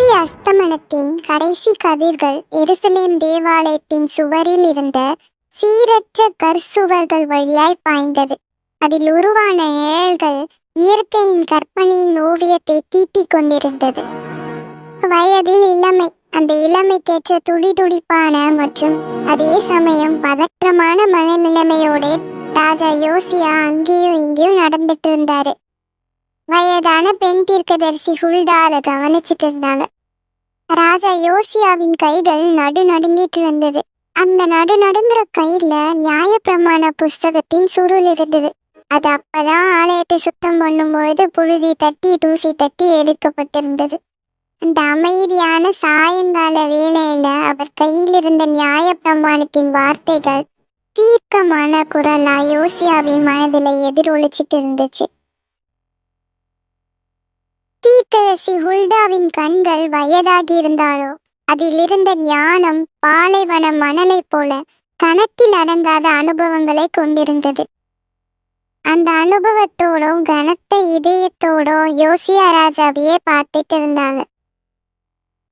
சூரிய அஸ்தமனத்தின் கடைசி கதிர்கள் எருசலேம் தேவாலயத்தின் சுவரில் இருந்த சீரற்ற கற்சுவர்கள் வழியாய் பாய்ந்தது. அதில் உருவான நிழல்கள் இயற்கையின் கற்பனையின் ஓவியத்தை தீட்டிக் கொண்டிருந்தது. வயதில் இளமை, அந்த இளமைக்கேற்ற துடிதுடிப்பான மற்றும் அதே சமயம் பதற்றமான மனநிலைமையோடு ராஜா யோசியா அங்கேயும் இங்கேயும் நடந்துட்டு இருந்தாரு. வயதான பெண் தீர்க்கதரிசி ஹுல்தா அதை கவனிச்சிட்டு இருந்தாங்க. ராஜா யோசியாவின் கைகள் நடுநடுங்கிட்டு இருந்தது. அந்த நடுநடுங்கிற கையில நியாயப்பிரமாண புஸ்தகத்தின் சுருள் இருந்தது. அது அப்பதான் ஆலயத்தை சுத்தம் பண்ணும் பொழுது புழுதி தட்டி தூசி தட்டி எடுக்கப்பட்டிருந்தது. அந்த அமைதியான சாயங்கால வேளையில அவர் கையில் இருந்த நியாயப்பிரமாணத்தின் வார்த்தைகள் தீர்க்கமான குரலா யோசியாவின் மனதில் எதிரொலிச்சிட்டு இருந்துச்சு. தீர்க்கதரிசி ஹுல்தாவின் கண்கள் வயதாகி இருந்தாலோ அதில் இருந்த ஞானம் பாலைவன மணலை போல கணக்கில் அடங்காத அனுபவங்களை கொண்டிருந்தது. அந்த அனுபவத்தோடும் கனத்த இதயத்தோடும் யோசியா ராஜாவையே பார்த்துட்டு இருந்தாங்க.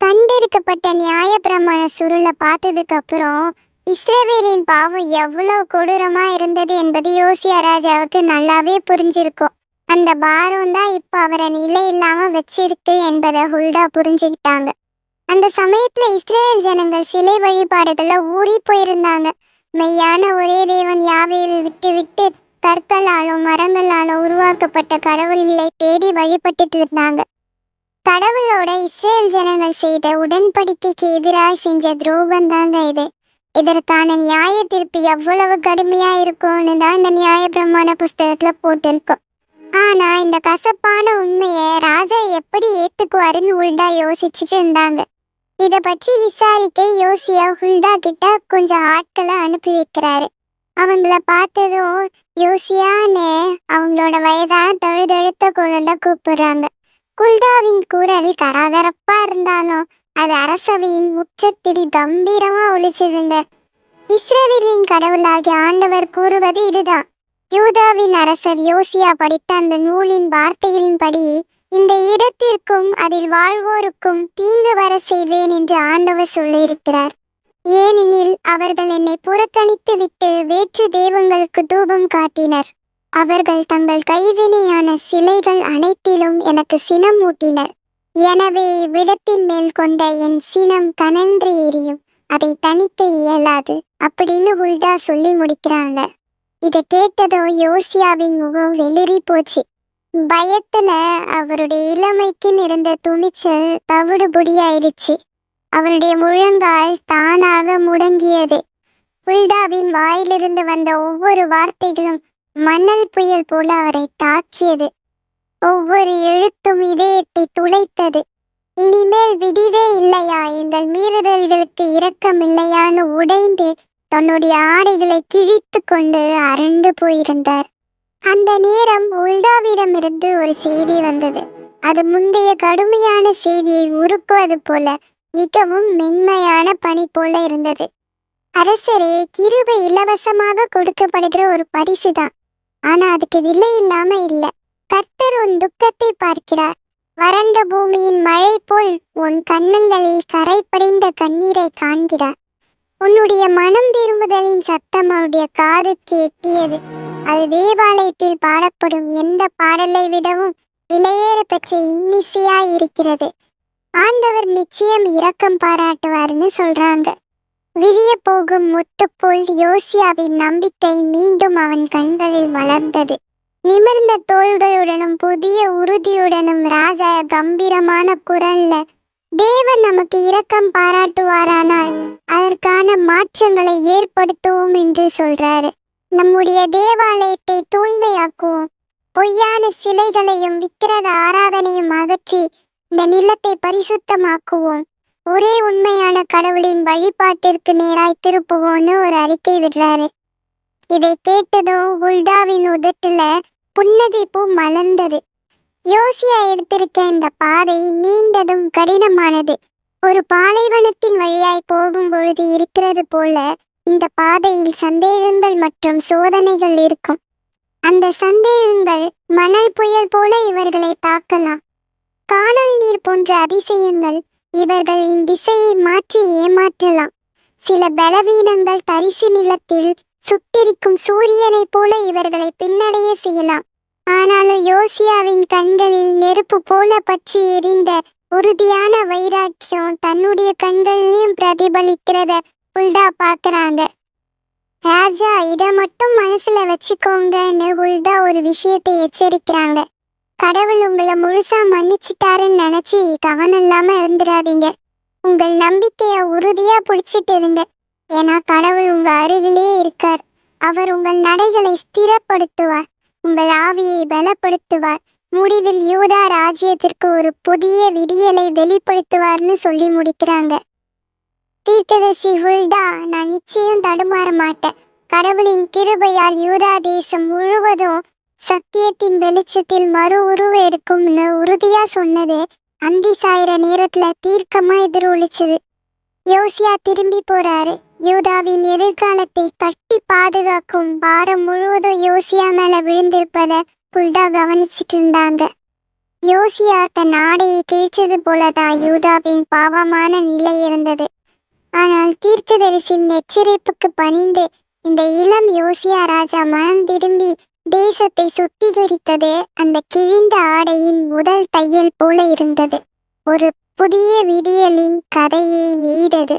கண்டெடுக்கப்பட்ட நியாயப்பிரமாண சுருளை பார்த்ததுக்கு அப்புறம் இஸ்ரவேலின் பாவம் எவ்வளவு கொடூரமா இருந்தது என்பது யோசியா ராஜாவுக்கு நல்லாவே புரிஞ்சிருக்கும். அந்த பாரம் தான் இப்ப அவரை நிலை இல்லாம வச்சிருக்கு என்பதை ஹுல்தா புரிஞ்சுக்கிட்டாங்க. அந்த சமயத்துல இஸ்ரேல் ஜனங்கள் சிலை வழிபாடுகள்ல ஊறி போயிருந்தாங்க. மெய்யான ஒரே தேவன் யாவேவை விட்டு விட்டு கற்களாலும் மரங்களாலும் உருவாக்கப்பட்ட கடவுள்களை தேடி வழிபட்டுட்டு இருந்தாங்க. கடவுளோட இஸ்ரேல் ஜனங்கள் செய்த உடன்படிக்கைக்கு எதிராக செஞ்ச துரோகம் தாங்க இது. இதற்கான நியாய தீர்ப்பு எவ்வளவு கடுமையா இருக்கும்னு தான் இந்த நியாய பிரமாண புஸ்தகத்துல போட்டிருக்கோம். ஆனா இந்த கசப்பான உண்மையை ராஜா எப்படி ஏத்துக்குவாருன்னு ஹுல்தா யோசிச்சுட்டு இருந்தாங்க. இத பற்றி விசாரிக்க யோசியா ஹுல்தா கிட்ட கொஞ்சம் ஆட்களை அனுப்பி வைக்கிறாரு. அவங்கள பார்த்ததும் யோசியான்னு அவங்களோட வயதான தழுதழுத்த குரல்ல கூப்பிடுறாங்க. ஹுல்தாவின் குரல் கரகரப்பா இருந்தாலும் அது அரசவையின் முற்றத்தில் கம்பீரமா ஒலிச்சதுங்க. இஸ்ரவேலின் கடவுளாகிய ஆண்டவர் கூறுவது இதுதான். யூதாவின் அரசர் யோசியா படித்த அந்த நூலின் வார்த்தைகளின்படி இந்த இடத்திற்கும் அதில் வாழ்வோருக்கும் தீங்கு வர செய்வேன் என்று ஆண்டவர் சொல்லியிருக்கிறார். ஏனெனில் அவர்கள் என்னை புறக்கணித்து விட்டு வேற்று தெய்வங்களுக்கு தூபம் காட்டினர். அவர்கள் தங்கள் கைவினையான சிலைகள் அனைத்திலும் எனக்கு சினம் மூட்டினர். எனவே இவ்விடத்தின் மேல் கொண்ட என் சினம் கனன்று எரியும், அதை தணிக்க இயலாது அப்படின்னு ஹுல்தா சொல்லி முடிக்கிறாங்க. இதை கேட்டதோ யோசியாவின் முகம் வெளிரி போச்சு. பயத்துல அவருடைய இளமைக்கு இருந்த துணிச்சல் தவிடுபொடியாயிடுச்சு. அவருடைய முழங்கால் தானாக முடங்கியது. ஹுல்தாவின் வாயிலிருந்து வந்த ஒவ்வொரு வார்த்தைகளும் மணல் புயல் போல அவரை தாக்கியது. ஒவ்வொரு எழுத்தும் இதயத்தை துளைத்தது. இனிமேல் விடிவே இல்லையா, எங்கள் மீறுதல்களுக்கு இரக்கமில்லையான்னு உடைந்து தன்னுடைய ஆடைகளை கிழித்து கொண்டு அரண்டு போயிருந்தார். அந்த நேரம் ஹுல்தாவிடமிருந்து ஒரு செய்தி வந்தது. அது முந்தைய கடுமையான செய்தியை உருக்குவது போல மிகவும் மென்மையான பனி போல இருந்தது. அரசரே, கிருபை இலவசமாக கொடுக்கப்படுகிற ஒரு பரிசு தான். ஆனா அதுக்கு விலை இல்லாம இல்ல. கர்த்தர் உன் துக்கத்தை பார்க்கிறார். வறண்ட பூமியின் மழை போல் உன் கன்னங்களில் கரை படிந்த கண்ணீரை காண்கிறார். உன்னுடைய மனம் திரும்புதலின் சத்தம் அவருடைய காதுக்கு எட்டியது. அது தேவாலயத்தில் பாடப்படும் எந்த பாடலை விடவும் விலையேற பெற்ற இன்னிசையாய் இருக்கிறது. ஆண்டவர் நிச்சயம் இரக்கம் பாராட்டுவார்னு சொல்றாங்க. விரிய போகும் முட்டு போல் யோசியாவின் நம்பிக்கை மீண்டும் அவன் கண்களில் மலர்ந்தது. நிமிர்ந்த தோள்களுடனும் புதிய உறுதியுடனும் ராஜா கம்பீரமான குரல்ல, தேவன் நமக்கு இரக்கம் பாராட்டுவாரானால் அதற்கான மாற்றங்களை ஏற்படுத்துவோம் என்று சொல்றாரு. நம்முடைய தேவாலயத்தை தூய்மையாக்குவோம். பொய்யான சிலைகளையும் விக்கிரக ஆராதனையும் அகற்றி இந்த நிலத்தை பரிசுத்தமாக்குவோம். ஒரே உண்மையான கடவுளின் வழிபாட்டிற்கு நேராய் திருப்புவோம்னு ஒரு அறிக்கை விடுறாரு. இதை கேட்டதும் ஹுல்தாவின் உதட்டுல புன்னகைப்பூ மலர்ந்தது. யோசியா எடுத்திருக்க இந்த பாதை நீண்டதும் கடினமானது. ஒரு பாலைவனத்தின் வழியாய் போகும் பொழுது இருக்கிறது போல இந்த பாதையில் சந்தேகங்கள் மற்றும் சோதனைகள் இருக்கும். அந்த சந்தேகங்கள் மணல் புயல் போல இவர்களை தாக்கலாம். காணல் நீர் போன்ற அதிசயங்கள் இவர்களின் திசையை மாற்றி ஏமாற்றலாம். சில பலவீனங்கள் தரிசு நிலத்தில் சுட்டெரிக்கும் சூரியனைப் போல இவர்களை பின்னடைய செய்யலாம். ஆனாலும் யோசியாவின் கண்களில் நெருப்பு போல பற்றி எரிந்த உறுதியான வைராக்கியம் தன்னுடைய கண்களிலும் பிரதிபலிக்கிறத உல்தா பார்க்கறாங்க. ராஜா, இதை மட்டும் மனசுல வச்சுக்கோங்கன்னு உல்தா ஒரு விஷயத்தை எச்சரிக்கிறாங்க. கடவுள் உங்களை முழுசா மன்னிச்சிட்டாருன்னு நினைச்சு கவனம் இல்லாம இருந்துடாதீங்க. உங்கள் நம்பிக்கைய உறுதியா பிடிச்சிட்டு இருங்க. ஏன்னா கடவுள் உங்க அருகிலே இருக்கார். அவர் உங்கள் நடைகளை ஸ்திரப்படுத்துவார், உங்கள் ஆவியை பலப்படுத்துவார். முடிவில் யூதா ராஜ்யத்திற்கு ஒரு புதிய விடியலை வெளிப்படுத்துவார்னு சொல்லி முடிக்கிறாங்க. தீர்க்கதரிசி உல்தா, நான் நிச்சயம் தடுமாற மாட்டேன். கடவுளின் கிருபையால் யூதா தேசம் முழுவதும் சத்தியத்தின் வெளிச்சத்தில் மறு உருவ எடுக்கும்னு உறுதியா சொன்னது அந்தி சாயிர நேரத்துல தீர்க்கமா எதிரொலிச்சது. யோசியா திரும்பி போறாரு. யூதாவின் எதிர்காலத்தை கட்டி பாதுகாக்கும் பாரம் முழுவதும் யோசியா மேல விழுந்திருப்பத உல்தா கவனிச்சிட்டு இருந்தாங்க. யோசியா தன் ஆடையை கிழிச்சது போலதான் யூதாவின் பாவமான நிலை இருந்தது. ஆனால் தீர்க்கதரிசின் எச்சரிப்புக்கு பணிந்து இந்த இளம் யோசியா ராஜா மனம் திரும்பி தேசத்தை சுத்திகரித்தது அந்த கிழிந்த ஆடையின் முதல் தையல் போல இருந்தது. ஒரு புதிய விடியலின் கதையை நெய்தது.